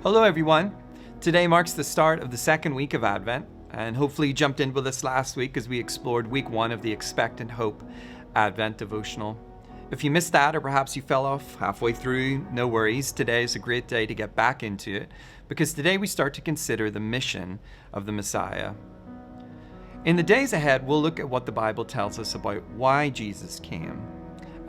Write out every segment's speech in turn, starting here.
Hello everyone. Today marks the start of the second week of Advent, and hopefully you jumped in with us last week as we explored week 1 of the Expectant Hope Advent devotional. If you missed that, or perhaps you fell off halfway through, no worries. Today is a great day to get back into it, because today we start to consider the mission of the Messiah. In the days ahead, we'll look at what the Bible tells us about why Jesus came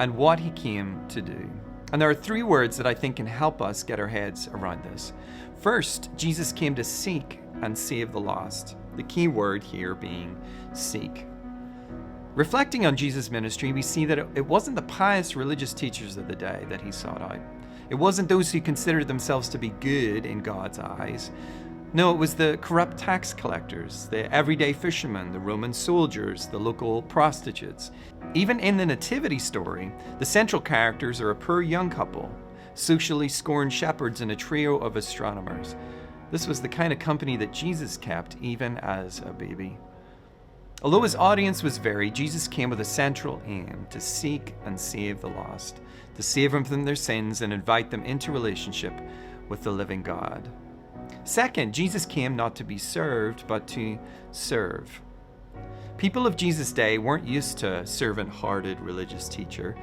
and what he came to do. And there are 3 words that I think can help us get our heads around this. First, Jesus came to seek and save the lost. The key word here being seek. Reflecting on Jesus' ministry, we see that it wasn't the pious religious teachers of the day that he sought out. It wasn't those who considered themselves to be good in God's eyes. No, it was the corrupt tax collectors, the everyday fishermen, the Roman soldiers, the local prostitutes. Even in the nativity story, the central characters are a poor young couple, socially scorned shepherds, and a trio of astronomers. This was the kind of company that Jesus kept even as a baby. Although his audience was varied, Jesus came with a central aim: to seek and save the lost, to save them from their sins and invite them into relationship with the living God. Second, Jesus came not to be served, but to serve. People of Jesus' day weren't used to a servant-hearted religious teacher.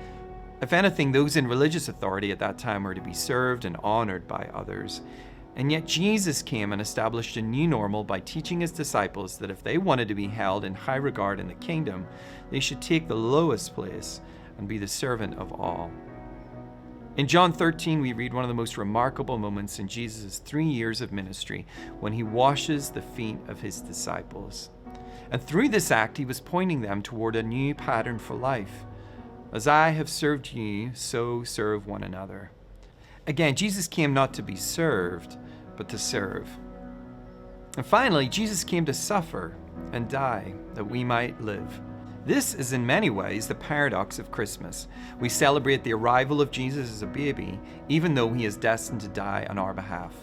If anything, those in religious authority at that time were to be served and honored by others. And yet Jesus came and established a new normal by teaching his disciples that if they wanted to be held in high regard in the kingdom, they should take the lowest place and be the servant of all. In John 13, we read one of the most remarkable moments in Jesus' 3 years of ministry when he washes the feet of his disciples. And through this act, he was pointing them toward a new pattern for life. As I have served you, so serve one another. Again, Jesus came not to be served, but to serve. And finally, Jesus came to suffer and die that we might live. This is in many ways the paradox of Christmas. We celebrate the arrival of Jesus as a baby, even though he is destined to die on our behalf.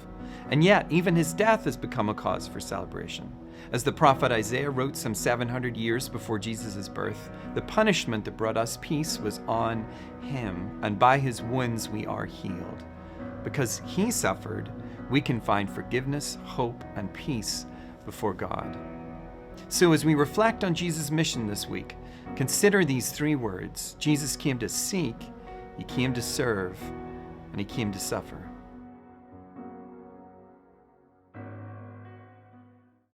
And yet, even his death has become a cause for celebration. As the prophet Isaiah wrote some 700 years before Jesus' birth, the punishment that brought us peace was on him, and by his wounds we are healed. Because he suffered, we can find forgiveness, hope, and peace before God. So as we reflect on Jesus' mission this week, consider these 3 words. Jesus came to seek, he came to serve, and he came to suffer.